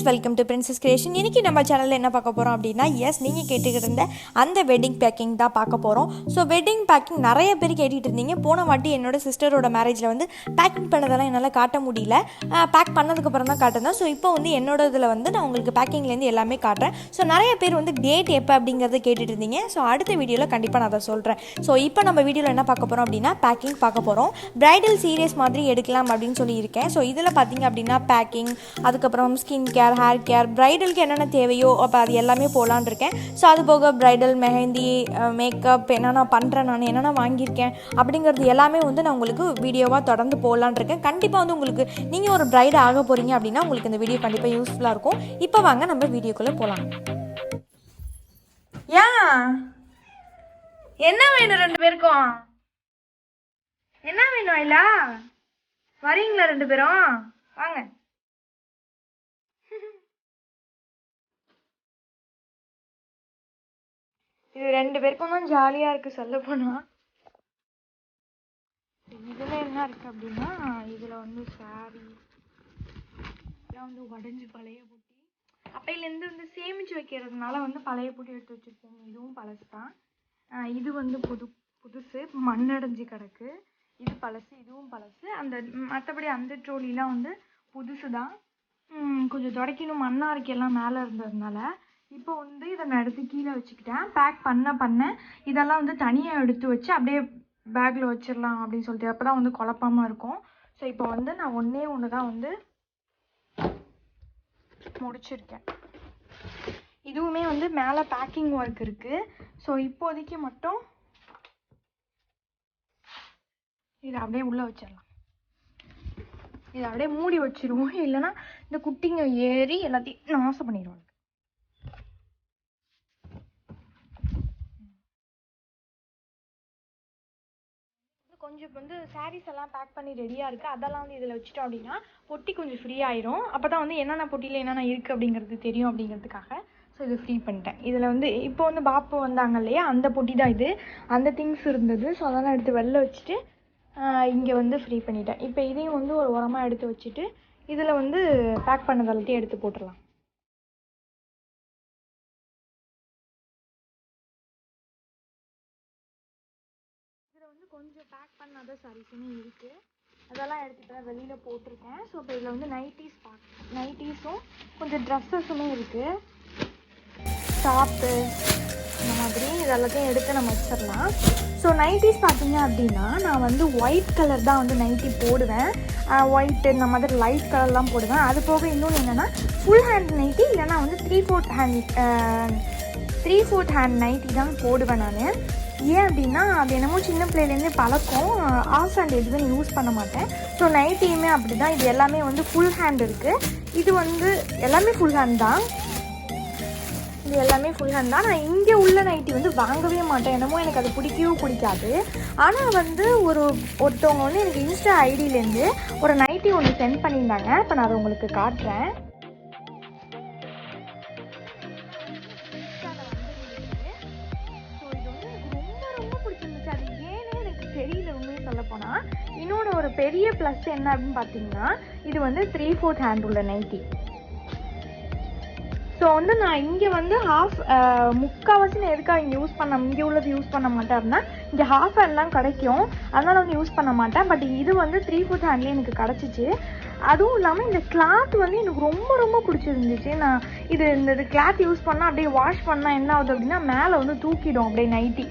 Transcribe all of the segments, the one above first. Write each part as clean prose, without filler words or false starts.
Welcome to princess creation. இன்றைக்கி நம்ம சேனலில் என்ன பார்க்க போகிறோம் அப்படின்னா, நீங்கள் கேட்டுக்கிட்டு இருந்த அந்த வெட்டிங் பேக்கிங் தான் பார்க்க போகிறோம். ஸோ வெட்டிங் பேக்கிங் நிறைய பேர் கேட்டுகிட்டு இருந்தீங்க. போன வாட்டி என்னோட சிஸ்டரோட மேரேஜில் வந்து பேக்கிங் பண்ணதெல்லாம் என்னால் காட்ட முடியல. பேக் பண்ணதுக்கப்புறம் தான் காட்டுறேன். ஸோ இப்போ வந்து என்னோட இதில் வந்து நான் உங்களுக்கு பேக்கிங்லேருந்து எல்லாமே காட்டுறேன். ஸோ நிறைய பேர் வந்து டேட் எப்போ அப்படிங்கிறத கேட்டுட்டு இருந்தீங்க. ஸோ அடுத்த வீடியோவில் கண்டிப்பாக நான் அதை சொல்கிறேன். ஸோ இப்போ நம்ம வீடியோவில் என்ன பார்க்க போகிறோம் அப்படின்னா, பேக்கிங் பார்க்க போகிறோம். பிரைடல் சீரியஸ் மாதிரி எடுக்கலாம் அப்படின்னு சொல்லியிருக்கேன். ஸோ இதில் பார்த்தீங்க அப்படின்னா பேக்கிங், அதுக்கப்புறம் ஸ்கின் கேர், ஹேர் கேர், பிரைடலுக்கு என்னென்ன தேவையோ அப்போ அது எல்லாமே போகலான் இருக்கேன். ஸோ அது போக பிரைடல் மெஹந்தி, மேக்கப் என்னென்ன பண்ணுறேன், நான் என்னென்ன வாங்கியிருக்கேன் அப்படிங்கிறது எல்லாமே வந்து நான் உங்களுக்கு வீடியோவாக தொடர்ந்து போகலான் இருக்கேன். கண்டிப்பாக வந்து உங்களுக்கு நீங்கள் ஒரு பிரைட் ஆக போகிறீங்க அப்படின்னா உங்களுக்கு இந்த வீடியோ கண்டிப்பாக யூஸ்ஃபுல்லாக இருக்கும். இப்போ வாங்க நம்ம வீடியோக்குள்ளே போகலாம். என்ன வேணும் ரெண்டு பேருக்கும்? என்ன வேணும் இல்ல? வரீங்களா ரெண்டு பேரும்? வாங்க. இது ரெண்டு பேருக்கும் தான் ஜாலியா இருக்கு சொல்ல போனா. இதுல என்ன இருக்கு அப்படின்னா, இதுல வந்து சாரி இதெல்லாம் வந்து உடஞ்சி பழைய புட்டி, அப்பையிலேருந்து வந்து சேமிச்சு வைக்கிறதுனால வந்து பழைய புட்டி எடுத்து வச்சிருக்கோம். இதுவும் பழசு தான். இது வந்து புதுசு மண்ணடைஞ்சு கிடக்கு. இது பழசு, இதுவும் பழசு. அந்த மற்றபடி அந்த ட்ரோலிலாம் வந்து புதுசு தான். கொஞ்சம் துடைக்கணும், மண்ணா எல்லாம் மேலே இருந்ததுனால. இப்போ வந்து இதை நான் எடுத்து கீழே வச்சுக்கிட்டேன். பேக் பண்ண இதெல்லாம் வந்து தனியாக எடுத்து வச்சு அப்படியே பேக்கில் வச்சிடலாம் அப்படின்னு சொல்லிட்டு, அப்போ தான் வந்து குழப்பமாக இருக்கும். ஸோ இப்போ வந்து நான் ஒன்று தான் வந்து முடிச்சிருக்கேன். இதுவுமே வந்து மேலே பேக்கிங் ஒர்க் இருக்குது. ஸோ இப்போதைக்கு மட்டும் இதை அப்படியே உள்ளே வச்சிடலாம். இதை அப்படியே மூடி வச்சிருவோம், இல்லைன்னா இந்த குட்டிங்க ஏறி எல்லாத்தையும் நாசம் பண்ணிடுவாங்க. கொஞ்சம் வந்து சாரீஸ் எல்லாம் பேக் பண்ணி ரெடியாக இருக்குது. அதெல்லாம் வந்து இதில் வச்சுட்டோம் அப்படின்னா பொட்டி கொஞ்சம் ஃப்ரீ ஆயிரும். அப்போ தான் வந்து என்னென்ன பொட்டியில் என்னென்ன இருக்குது அப்படிங்கிறது தெரியும் அப்படிங்கிறதுக்காக ஸோ இது ஃப்ரீ பண்ணிட்டேன். இதில் வந்து இப்போ வந்து பாப்பு வந்தாங்க இல்லையா, அந்த பொட்டி தான் இது. அந்த திங்ஸ் இருந்தது. ஸோ அதெல்லாம் எடுத்து வெளில வச்சுட்டு இங்கே வந்து ஃப்ரீ பண்ணிட்டேன். இப்போ இதையும் வந்து ஒரு உரமாக எடுத்து வச்சுட்டு இதில் வந்து பேக் பண்ணது எல்லாத்தையும் எடுத்து போட்டுடலாம். இதில் வந்து கொஞ்சம் பேக் பண்ணாத சாரீஸுமே இருக்குது. அதெல்லாம் எடுத்துகிட்டு வெளியில் போட்டிருக்கேன். ஸோ இப்போ இதில் வந்து நைட்டீஸும் கொஞ்சம் ட்ரெஸ்ஸஸுமே இருக்குது. டாப்பு இந்த மாதிரி இதெல்லாத்தையும் எடுத்து நம்ம வச்சிடலாம். ஸோ நைட்டிஸ் பார்த்தீங்க அப்படின்னா நான் வந்து ஒயிட் கலர் தான் வந்து நைட்டி போடுவேன். ஒயிட்டு இந்த மாதிரி லைட் கலர்லாம் போடுவேன். அது போக இன்னொன்று என்னென்னா ஃபுல் ஹேண்ட் நைட்டி, இல்லைனா வந்து 3/4 ஹேண்ட் நைட்டி தான் போடுவேன் நான். ஏன் அப்படின்னா அது என்னமோ சின்ன பிள்ளைலேருந்தே பழக்கம். ஆஃப் ஹேண்ட் எதுவுமே யூஸ் பண்ண மாட்டேன். ஸோ நைட்டியுமே அப்படி தான். இது எல்லாமே வந்து ஃபுல் ஹேண்ட் இருக்குது. இது வந்து எல்லாமே ஃபுல் ஹேண்ட் தான். இது எல்லாமே ஃபுல் ஹேண்ட் தான். நான் இங்கே உள்ள நைட்டி வந்து வாங்கவே மாட்டேன். என்னமோ எனக்கு அது பிடிக்காது. ஆனால் வந்து ஒருத்தவங்க வந்து எனக்கு இன்ஸ்டா ஐடியிலேருந்து ஒரு நைட்டி ஒன்று சென்ட் பண்ணியிருந்தாங்க. இப்போ நான் அதை உங்களுக்கு காட்டுறேன். ஸோ இது வந்து எனக்கு ரொம்ப பிடிச்சிருந்துச்சு. அது ஏன்னே எனக்கு தெரியல உண்மையை சொல்ல போனால். இன்னொன்று ஒரு பெரிய ப்ளஸ் என்ன அப்படின்னு பார்த்தீங்கன்னா, இது வந்து 3/4 ஹேண்ட் உள்ள நைட்டி. ஸோ வந்து நான் இங்கே வந்து முக்கால்வாசி நான் எதுக்காக இங்கே உள்ளது யூஸ் பண்ண மாட்டேன் அப்படின்னா, இங்கே ஹாஃப் ஹேண்ட்லாம் கிடைக்கும், அதனால் வந்து யூஸ் பண்ண மாட்டேன். பட் இது வந்து 3/4 ஹேண்ட்லேயே எனக்கு கிடச்சிச்சு. அதுவும் இல்லாமல் இந்த கிளாத் வந்து எனக்கு ரொம்ப பிடிச்சிருந்துச்சு. நான் இந்த கிளாத் யூஸ் பண்ணால் அப்படியே வாஷ் பண்ணால் என்ன ஆகுது அப்படின்னா, மேலே வந்து தூக்கிடும் அப்படியே நைட்டி.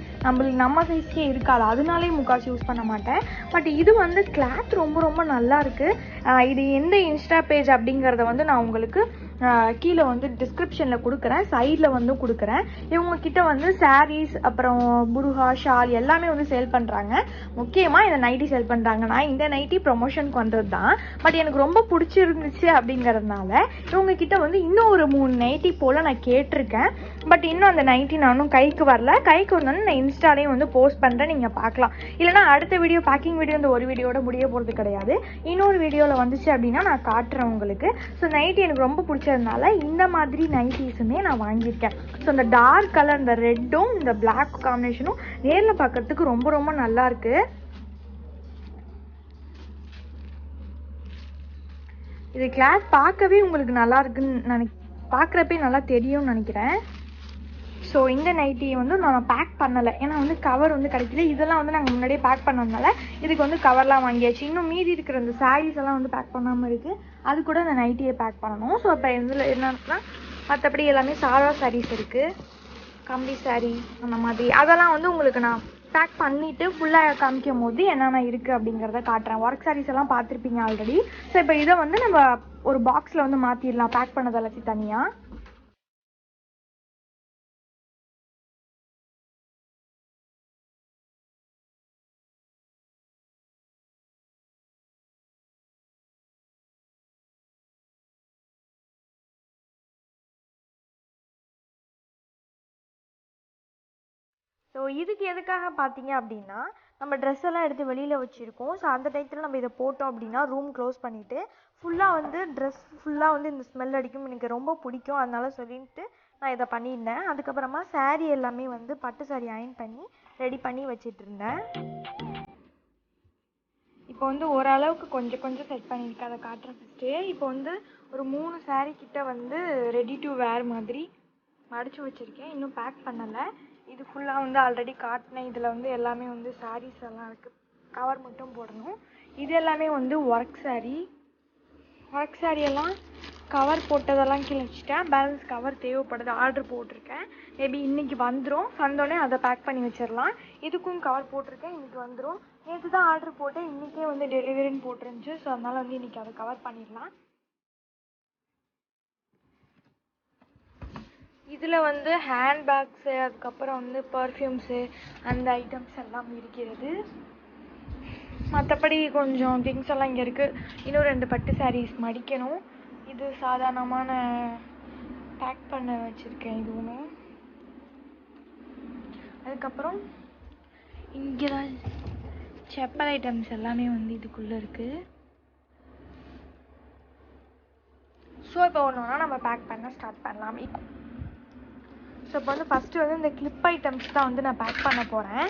நம்ம சைஸ்க்கே இருக்காது. அதனாலே முக்கால்வாசி யூஸ் பண்ண மாட்டேன். பட் இது வந்து கிளாத் ரொம்ப நல்லா இருக்குது. இது எந்த இன்ஸ்டா பேஜ் அப்படிங்கிறத வந்து நான் உங்களுக்கு கீழே வந்து டிஸ்கிரிப்ஷனில் கொடுக்குறேன், சைடில் வந்து கொடுக்குறேன். இவங்கக்கிட்ட வந்து சாரீஸ், அப்புறம் புருஹா, ஷால் எல்லாமே வந்து சேல் பண்ணுறாங்க. முக்கியமாக இந்த நைட்டி சேல் பண்ணுறாங்க. நான் இந்த நைட்டி ப்ரொமோஷனுக்கு வந்தது தான். பட் எனக்கு ரொம்ப பிடிச்சிருந்துச்சு அப்படிங்கிறதுனால இவங்கக்கிட்ட வந்து இன்னும் ஒரு 3 நைட்டி போல் நான் கேட்டிருக்கேன். பட் இன்னும் அந்த நைட்டி நானும் கைக்கு வரல. கைக்கு வந்தாலும் நான் இன்ஸ்டாலையும் வந்து போஸ்ட் பண்ணுறேன், நீங்கள் பார்க்கலாம். இல்லைனா அடுத்த வீடியோ, பேக்கிங் வீடியோ இந்த ஒரு வீடியோட முடிய போகிறது கிடையாது. இன்னொரு வீடியோவில் வந்துச்சு அப்படின்னா நான் காட்டுறேன் உங்களுக்கு. ஸோ நைட்டி எனக்கு ரொம்ப பிடிச்சதுனால இந்த மாதிரி நைட்டிஸுமே நான் வாங்கியிருக்கேன். ஸோ இந்த டார்க் கலர், இந்த ரெட்டும் இந்த பிளாக் காம்பினேஷனும் நேரில் பார்க்கறதுக்கு ரொம்ப நல்லா இருக்குது. இது கிளாத் பார்க்கவே உங்களுக்கு நல்லா இருக்குன்னு பார்க்குறப்பே நல்லா தெரியும்னு நினைக்கிறேன். ஸோ இந்த நைட்டியை வந்து நான் பேக் பண்ணலை, ஏன்னா வந்து கவர் வந்து கிடைக்கல. இதெல்லாம் வந்து நாங்கள் முன்னாடியே பேக் பண்ணதுனால இதுக்கு வந்து கவர்லாம் வாங்கியாச்சு. இன்னும் மீதி இருக்கிற அந்த சாரீஸ் எல்லாம் வந்து பேக் பண்ணாமல் இருக்குது, அது கூட அந்த நைட்டியை பேக் பண்ணணும். ஸோ இப்போ இதில் என்னன்னா மற்றபடி எல்லாமே சாதா சாரீஸ் இருக்குது, கம்பி சாரீ அந்த மாதிரி. அதெல்லாம் வந்து உங்களுக்கு நான் பேக் பண்ணிவிட்டு ஃபுல்லாக காமிக்கும் போது என்னென்ன இருக்குது அப்படிங்கிறத காட்டுறேன். ஒர்க் சாரீஸ் எல்லாம் பார்த்துருப்பீங்க ஆல்ரெடி. ஸோ இப்போ இதை வந்து நம்ம ஒரு பாக்ஸில் வந்து மாற்றிடலாம், பேக் பண்ணது எல்லாத்தையும் தனியாக. ஸோ இதுக்கு எதுக்காக பார்த்தீங்க அப்படின்னா, நம்ம ட்ரெஸ் எல்லாம் எடுத்து வெளியில் வச்சுருக்கோம். ஸோ அந்த டைத்தில் நம்ம இதை போட்டோம் அப்படின்னா ரூம் க்ளோஸ் பண்ணிவிட்டு ஃபுல்லாக வந்து ட்ரெஸ் ஃபுல்லாக வந்து இந்த ஸ்மெல் அடிக்கும். எனக்கு ரொம்ப பிடிக்கும், அதனால சொல்லிட்டு நான் இதை பண்ணியிருந்தேன். அதுக்கப்புறமா சாரீ எல்லாமே வந்து பட்டு சாரீ அயன் பண்ணி ரெடி பண்ணி வச்சிட்டு இருந்தேன். இப்போ வந்து ஓரளவுக்கு கொஞ்சம் கொஞ்சம் செட் பண்ணியிருக்கேன், அதை காட்டுறேன் ஃபஸ்ட்டு. இப்போ வந்து ஒரு 3 சாரீ கிட்ட வந்து ரெடி டு வேர் மாதிரி மடித்து வச்சுருக்கேன், இன்னும் பேக் பண்ணலை. இது ஃபுல்லாக வந்து ஆல்ரெடி காட்டினேன். இதில் வந்து எல்லாமே வந்து சாரீஸ் எல்லாம் இருக்குது, கவர் மட்டும் போடணும். இது எல்லாமே வந்து ஒர்க் சாரீ எல்லாம் கவர் போட்டதெல்லாம் கீழே வச்சுட்டேன். பேலன்ஸ் கவர் தேவைப்படுது, ஆர்டர் போட்டிருக்கேன். மேபி இன்றைக்கி வந்துடும், வந்தோடனே அதை பேக் பண்ணி வச்சிடலாம். இதுக்கும் கவர் போட்டிருக்கேன், இன்றைக்கி வந்துடும். நேற்று தான் ஆர்டர் போட்டேன், இன்றைக்கே வந்து டெலிவரின்னு போட்டிருந்துச்சு. ஸோ அதனால் வந்து இன்றைக்கி அதை கவர் பண்ணிடலாம். இதில் வந்து ஹேண்ட்பேக்ஸு, அதுக்கப்புறம் வந்து பர்ஃப்யூம்ஸு அந்த ஐட்டம்ஸ் எல்லாம் இருக்கிறது. மற்றபடி கொஞ்சம் திங்ஸ் எல்லாம் இங்கே இருக்குது. இன்னும் 2 பட்டு சாரீஸ் மடிக்கணும். இது சாதாரணமான பேக் பண்ண வச்சுருக்கேன் இதுவுமே. அதுக்கப்புறம் இங்கே தான் செப்பல் ஐட்டம்ஸ் எல்லாமே வந்து இதுக்குள்ளே இருக்குது. ஸோ இப்போ ஒன்று ஒன்றா நம்ம பேக் பண்ண ஸ்டார்ட் பண்ணலாம். ஸோ இப்போ வந்து ஃபஸ்ட்டு வந்து இந்த கிளிப் ஐட்டம்ஸ் தான் வந்து நான் பேக் பண்ண போகிறேன்.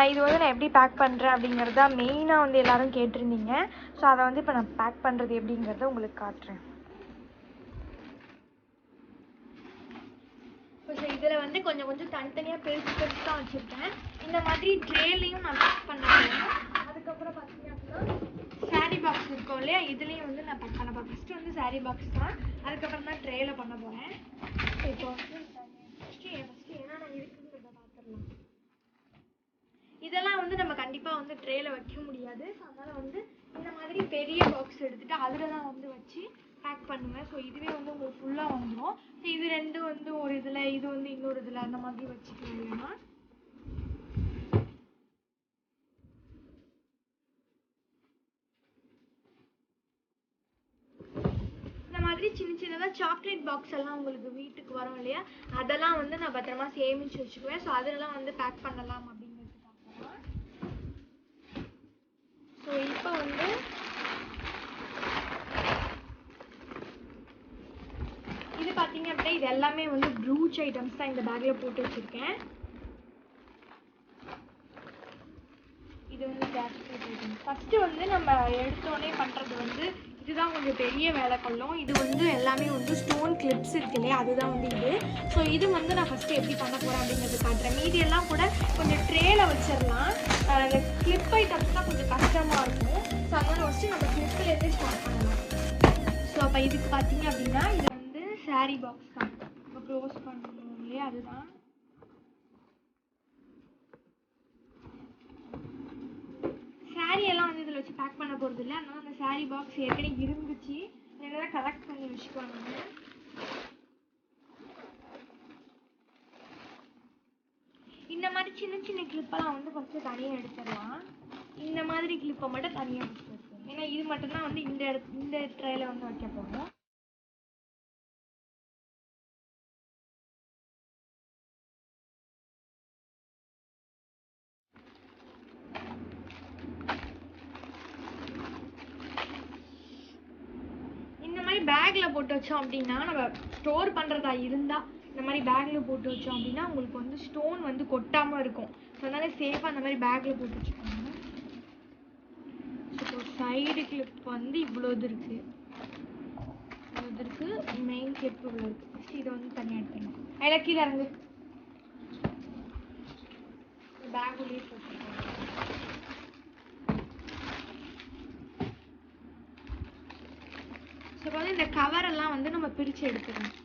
இது வந்து நான் எப்படி பேக் பண்ணுறேன் அப்படிங்கிறத மெயினாக வந்து எல்லோரும் கேட்டிருந்தீங்க. ஸோ அதை வந்து இப்போ நான் பேக் பண்ணுறது எப்படிங்கிறத உங்களுக்கு காட்டுறேன். ஸோ இதில் வந்து கொஞ்சம் கொஞ்சம் தனித்தனியாக பெருசு தான் வச்சுருக்கேன். இந்த மாதிரி ட்ரேலையும் நான் பேக் பண்ண போகிறேன். அதுக்கப்புறம் பார்த்தீங்க அப்படின்னா சாரீ பாக்ஸ் இருக்கும் இல்லையா, இதுலேயும் வந்து நான் பேக் பண்ண போகிறேன். ஃபஸ்ட்டு வந்து சாரீ பாக்ஸ் தான், அதுக்கப்புறம் தான் ட்ரேயில் பண்ண போகிறேன். இப்போ வந்து ஃபஸ்ட்டு என்னென்ன இருக்குங்கிறத பார்த்துடலாம். இதெல்லாம் வந்து நம்ம கண்டிப்பாக வந்து ட்ரேயில் வைக்க முடியாது. ஸோ அதனால் வந்து இந்த மாதிரி பெரிய பாக்ஸ் எடுத்துகிட்டு அதில் தான் வந்து வச்சு பேக் பண்ணுவேன். ஸோ இதுவே வந்து உங்களுக்கு ஃபுல்லாக வந்துடும். ஸோ இது 2 வந்து ஒரு இதில், இது வந்து இன்னொரு இதில், அந்த மாதிரி வச்சுக்கலாம். இல்லைன்னா இந்த மாதிரி சின்ன சின்னதாக சாக்லேட் பாக்ஸ் எல்லாம் உங்களுக்கு வீட்டுக்கு வரும் இல்லையா, அதெல்லாம் வந்து நான் பத்திரமா சேமித்து வச்சுக்குவேன். ஸோ அதெல்லாம் வந்து பேக் பண்ணலாம் அப்படிங்கிறதுக்காக. ஸோ இப்போ வந்து இது பார்த்தீங்க அப்படின்னா இது எல்லாமே வந்து ப்ரூச் ஐட்டம்ஸ் தான் இந்த பேக்கில் போட்டு வச்சுருக்கேன். இது வந்து கேஸ்கெட் ஐட்டம்ஸ். ஃபஸ்ட்டு வந்து நம்ம எடுத்தோடனே பண்ணுறது வந்து இதுதான் கொஞ்சம் பெரிய வேலை கொள்ளும். இது வந்து எல்லாமே வந்து ஸ்டோன் கிளிப்ஸ் இருக்கு இல்லையா, அதுதான் வந்து இது. ஸோ இது வந்து நான் ஃபஸ்ட்டு எப்படி பண்ண போகிறேன் அப்படிங்கிறது காட்டுறேன். மீதி எல்லாம் கூட கொஞ்சம் ட்ரேயில் வச்சிடலாம். இந்த கிளிப் ஐட்டம்ஸ் தான் கொஞ்சம் கஷ்டமாக இருக்கும். ஸோ அதனால் ஃபஸ்ட்டு நம்ம கிளிப்லேருந்து ஸ்டார்ட் பண்ணலாம். ஸோ அப்போ இதுக்கு பார்த்தீங்க அப்படின்னா இது வந்து சாரீ பாக்ஸ் தான், இப்போ க்ளோஸ் பண்ணணும் இல்லையா, அதுதான். சாரீ எல்லாம் வந்து இதில் வச்சு பேக் பண்ண போகிறது இல்லை, அதனால அந்த சாரீ பாக்ஸ் ஏற்கனவே இருந்துச்சு, இதெல்லாம் கலெக்ட் பண்ணி வச்சுக்கோங்க. இந்த மாதிரி சின்ன சின்ன கிளிப்பெல்லாம் வந்து ஃபஸ்ட்டு தனியாக எடுத்துடலாம். இந்த மாதிரி கிளிப்பை மட்டும் தனியாக வச்சுருக்கோம், ஏன்னா இது மட்டும்தான் வந்து இந்த ட்ரேயில் வந்து வைக்க போகிறோம். பேக்கில் போட்டு வச்சோம் அப்படின்னா, நம்ம ஸ்டோர் பண்ணுறதா இருந்தால் இந்த மாதிரி பேக்கில் போட்டு வச்சோம் அப்படின்னா உங்களுக்கு வந்து ஸ்டோன் வந்து கொட்டாமல் இருக்கும். ஸோ அதனால் சேஃபாக அந்த மாதிரி பேக்கில் போட்டு வச்சுக்கோங்க. ஸோ சைடு கிளிப் வந்து இவ்வளோ இது இருக்குது. வந்திருக்கு, மெயின் கிளிப் இவ்வளோ இருக்குது. ஃபஸ்ட்டு இதை வந்து தனியாக எடுத்துடணும். அதில் கீழே இறங்கு, பேக் உள்ளே போட்டுருக்கோம். ஸோ வந்து இந்த கவரெல்லாம் வந்து நம்ம பிரித்து எடுத்துக்கணும்.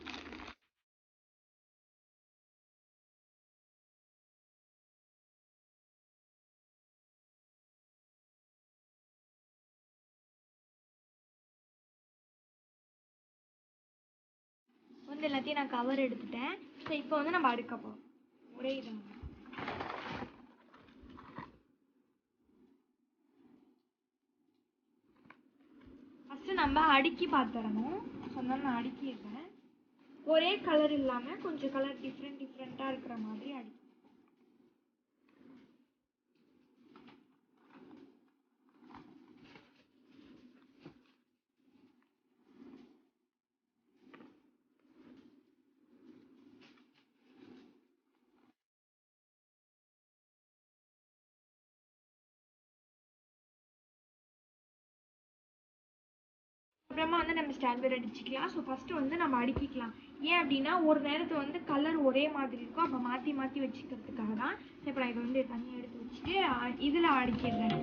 வந்து எல்லாத்தையும் நான் கவர் எடுத்துட்டேன். ஸோ இப்போ வந்து நம்ம அடுக்க போகிறோம். ஒரே இதை ஃபஸ்ட்டு நம்ம அடுக்கி பார்த்துடணும். ஸோ அதனால நான் அடுக்கிடுறேன். ஒரே கலர் இல்லாமல் கொஞ்சம் கலர் டிஃப்ரெண்ட்டாக இருக்கிற மாதிரி அடுக்கி. அப்புறமா வந்து நம்ம ஸ்டாப்லர் அடிச்சுக்கலாம். ஸோ ஃபஸ்ட்டு வந்து நம்ம அடுக்கிக்கலாம். ஏன் அப்படின்னா ஒரு நேரத்தில் வந்து கலர் ஒரே மாதிரி இருக்கும், அப்போ மாற்றி மாற்றி வச்சுக்கிறதுக்காக தான். இப்போ நான் இதை வந்து தனியாக எடுத்து வச்சுட்டு இதில் அடுக்கிடுறேன்.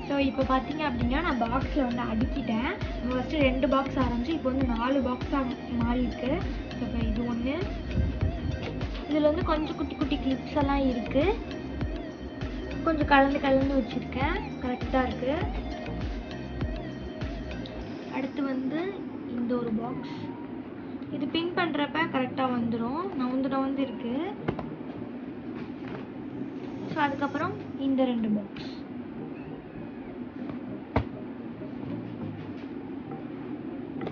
ஸோ இப்போ பார்த்தீங்க அப்படின்னா நான் பாக்ஸில் வந்து அடுக்கிட்டேன். ஃபஸ்ட்டு 2 பாக்ஸ் ஆரம்பிச்சு இப்போ வந்து 4 பாக்ஸாக மாறி இருக்கு. ஸோ இப்போ இது ஒன்று, இதில் வந்து கொஞ்சம் குட்டி குட்டி கிளிப்ஸ் எல்லாம் இருக்குது. கொஞ்சம் கலந்து வச்சுருக்கேன், கரெக்டாக இருக்குது. அடுத்து வந்து இந்த ஒரு பாக்ஸ், இது பின் பண்ணுறப்ப கரெக்டாக வந்துடும், நவுந்து இருக்குது. ஸோ அதுக்கப்புறம் இந்த 2 பாக்ஸ்.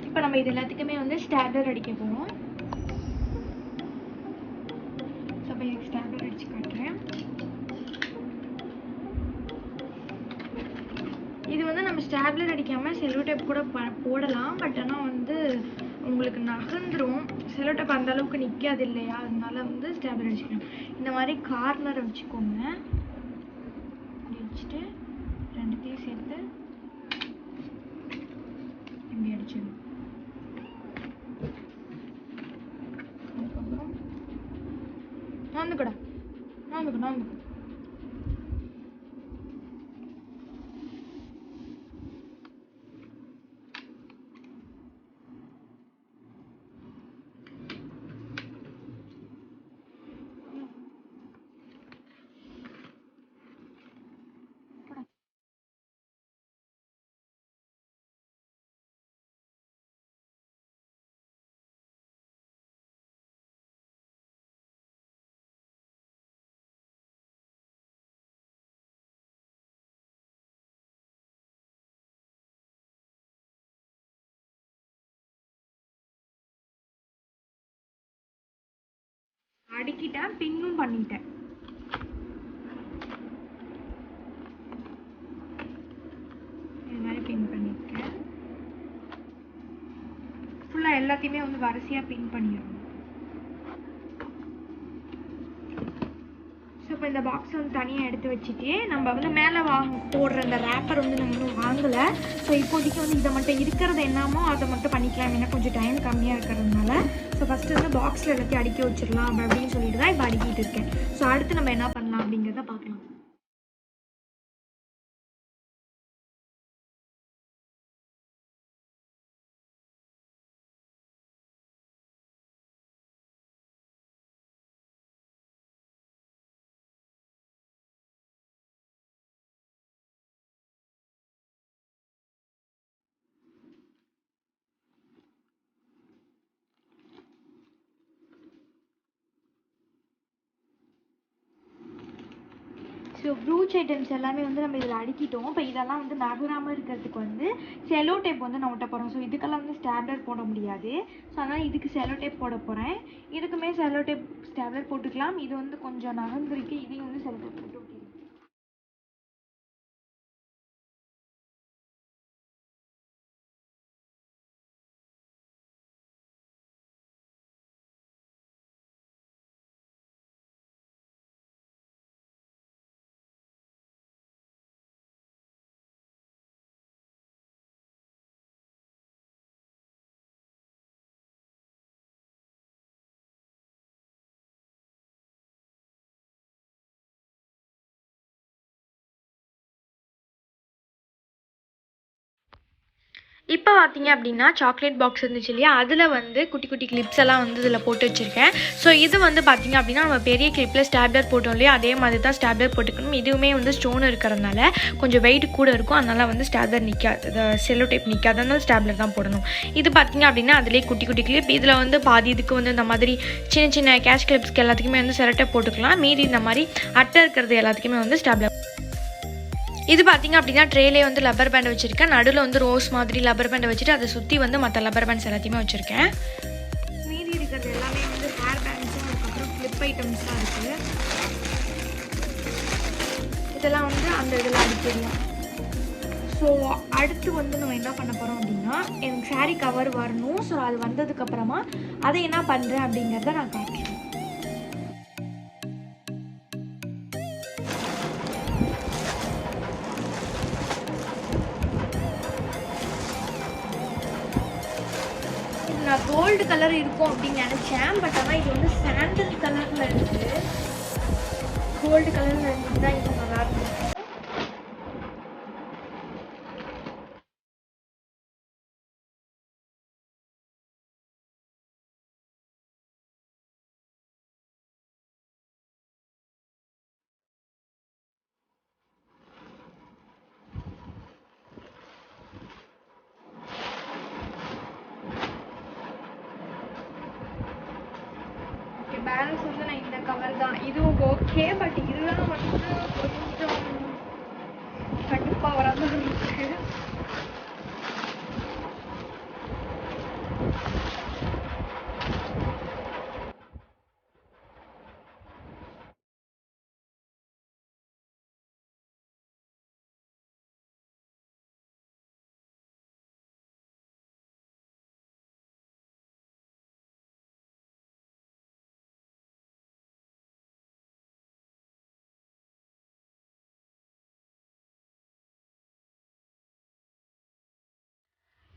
இப்போ நம்ம இது எல்லாத்துக்குமே வந்து ஸ்டாப்லர் அடிக்க போகிறோம். ஸோ இப்போ எனக்கு ஸ்டாப்லர் அடித்து காட்டுறேன். இது வந்து நம்ம ஸ்டாப்லர் அடிக்காமல் செல்லோ டேப் கூட போடலாம். பட் ஆனால் வந்து உங்களுக்கு நகர்ந்துடும், செல்லோ டேப் அந்த அளவுக்கு நிற்காது இல்லையா, அதனால வந்து ஸ்டாப்லர் அடிச்சுக்கணும். இந்த மாதிரி கார்னரை வச்சுக்கோங்க, வச்சுட்டு ரெண்டுத்தையும் சேர்த்து இப்படி அடிச்சிடணும். அதுக்கப்புறம் நாந்துக்கடா அடுக்கிட்டேன், பின்னும் பண்ணிட்டேன். இது மாதிரி பின் பண்ணியிருக்கேன். ஃபுல்லாக எல்லாத்தையுமே வந்து வரிசையாக பின் பண்ணிடணும். ஸோ இப்போ இந்த பாக்ஸ் வந்து தனியாக எடுத்து வச்சுட்டு நம்ம வந்து மேலே போடுற அந்த ரேப்பர் வந்து நம்ம இன்னும் வாங்கலை. ஸோ இப்போதைக்கு வந்து இதை மட்டும் இருக்கிறது என்னமோ அதை மட்டும் பண்ணிக்கலாம், ஏன்னா கொஞ்சம் டைம் கம்மியாக இருக்கிறதுனால. ஸோ ஃபஸ்ட்டு வந்து பாக்ஸில் எல்லாத்தையும் அடுக்கி வச்சிடலாம் அப்படின்னு சொல்லிட்டு தான் இப்போ அடுக்கிட்டு இருக்கேன். ஸோ அடுத்து நம்ம என்ன பண்ணலாம் அப்படிங்கிறத பார்க்கலாம். ஸோ ப்ரூச் ஐட்டம்ஸ் எல்லாமே வந்து நம்ம இதில் அடுக்கிட்டோம். இப்போ இதெல்லாம் வந்து நகராமல் இருக்கிறதுக்கு வந்து செலோ டேப் வந்து நான் ஒட்ட போகிறோம். ஸோ இதுக்கெல்லாம் வந்து ஸ்டாப்லர் போட முடியாது. ஸோ அதனால் இதுக்கு செலோ டேப் போட போகிறேன். இதுக்குமே செலோ டேப் ஸ்டாப்லர் போட்டுக்கலாம். இது வந்து கொஞ்சம் நகர்ந்துருக்கு, இதையும் வந்து செலோ டேப் போட்டு ஒட்டிடுங்க. இப்போ பார்த்தீங்க அப்படின்னா சாக்லேட் பாக்ஸ் இருந்துச்சு இல்லையா, அதில் வந்து குட்டி குட்டி கிளிப்ஸ் எல்லாம் வந்து இதில் போட்டு வச்சுருக்கேன். ஸோ இது வந்து பார்த்தீங்க அப்படின்னா நம்ம பெரிய கிளிப்பில் ஸ்டாப்லர் போட்டோம் இல்லையா, அதே மாதிரி தான் ஸ்டாப்லர் போட்டுக்கணும். இதுவுமே வந்து ஸ்டோன் இருக்கிறதுனால கொஞ்சம் வெயிட் கூட இருக்கும். அதனால் வந்து ஸ்டாப்லர் நிற்காது, செல்லோ டேப் நிற்காது, அதனால ஸ்டாப்லர் தான் போடணும். இது பார்த்தீங்க அப்படின்னா அதிலே குட்டி குட்டி கிளிப். இதில் வந்து பாதி இதுக்கு வந்து இந்த மாதிரி சின்ன சின்ன கேஷ் கிளிப்ஸ்க்கு எல்லாத்துக்குமே வந்து செல்லோ டேப் போட்டுக்கலாம். மீதி இந்த மாதிரி அட்டை இருக்கிறது எல்லாத்துக்குமே வந்து ஸ்டாப்லர். இது பார்த்திங்க அப்படின்னா ட்ரேலே வந்து லப்பர் பேண்ட் வச்சுருக்கேன். நடுவில் வந்து ரோஸ் மாதிரி லப்பர் பேண்டை வச்சுட்டு அதை சுற்றி வந்து மற்ற லப்பர் பேண்ட்ஸ் எல்லாத்தையுமே வச்சுருக்கேன். மீதி இருக்கிறது எல்லாமே வந்து ஹேர் பேண்ட்ஸும் அதுக்கப்புறம் கிளிப் ஐட்டம்ஸ் தான் இருக்குது. இதெல்லாம் வந்து அந்த இதில் அடிக்கலாம். ஸோ அடுத்து வந்து நம்ம என்ன பண்ண போகிறோம் அப்படின்னா, எனக்கு சாரீ கவர் வரணும். ஸோ அது வந்ததுக்கப்புறமா அதை என்ன பண்ணுறேன் அப்படிங்கிறத நான் காட்டுறேன். நான் கோல்டு கலர் இருக்கும் அப்படின்னு நினச்சேன். பட் ஆனால் இது வந்து சாண்டல் கலரில் இருக்குது. கோல்டு கலரில் இருந்து தான் இது நல்லா இருக்கும். பேலன்ஸ் வந்து நான் இந்த கவர் தான், இதுவும் ஓகே. பட் இதுதான் வந்து கொஞ்சம் கண்டிப்பாக வராமல் இருக்கு.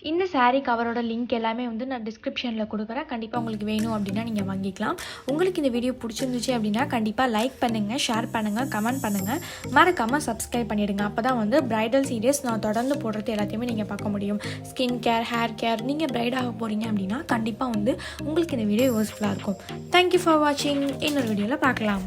இந்த சாரீ கவரோட லிங்க் எல்லாமே வந்து நான் டிஸ்கிரிப்ஷனில் கொடுக்குறேன். கண்டிப்பாக உங்களுக்கு வேணும் அப்படின்னா நீங்கள் வாங்கிக்கலாம். உங்களுக்கு இந்த வீடியோ பிடிச்சிருந்துச்சு அப்படின்னா கண்டிப்பாக லைக் பண்ணுங்கள், ஷேர் பண்ணுங்கள், கமெண்ட் பண்ணுங்கள், மறக்காமல் சப்ஸ்கிரைப் பண்ணிவிடுங்க. அப்போ தான் வந்து பிரைடல் சீரியஸ் நான் தொடர்ந்து போடுறது எல்லாத்தையுமே நீங்கள் பார்க்க முடியும். ஸ்கின் கேர், ஹேர் கேர், நீங்கள் பிரைட் ஆக போகிறீங்க அப்படின்னா கண்டிப்பாக வந்து உங்களுக்கு இந்த வீடியோ யூஸ்ஃபுல்லாக இருக்கும். தேங்க்யூ ஃபார் வாட்சிங். இன்னொரு வீடியோவில் பார்க்கலாம்.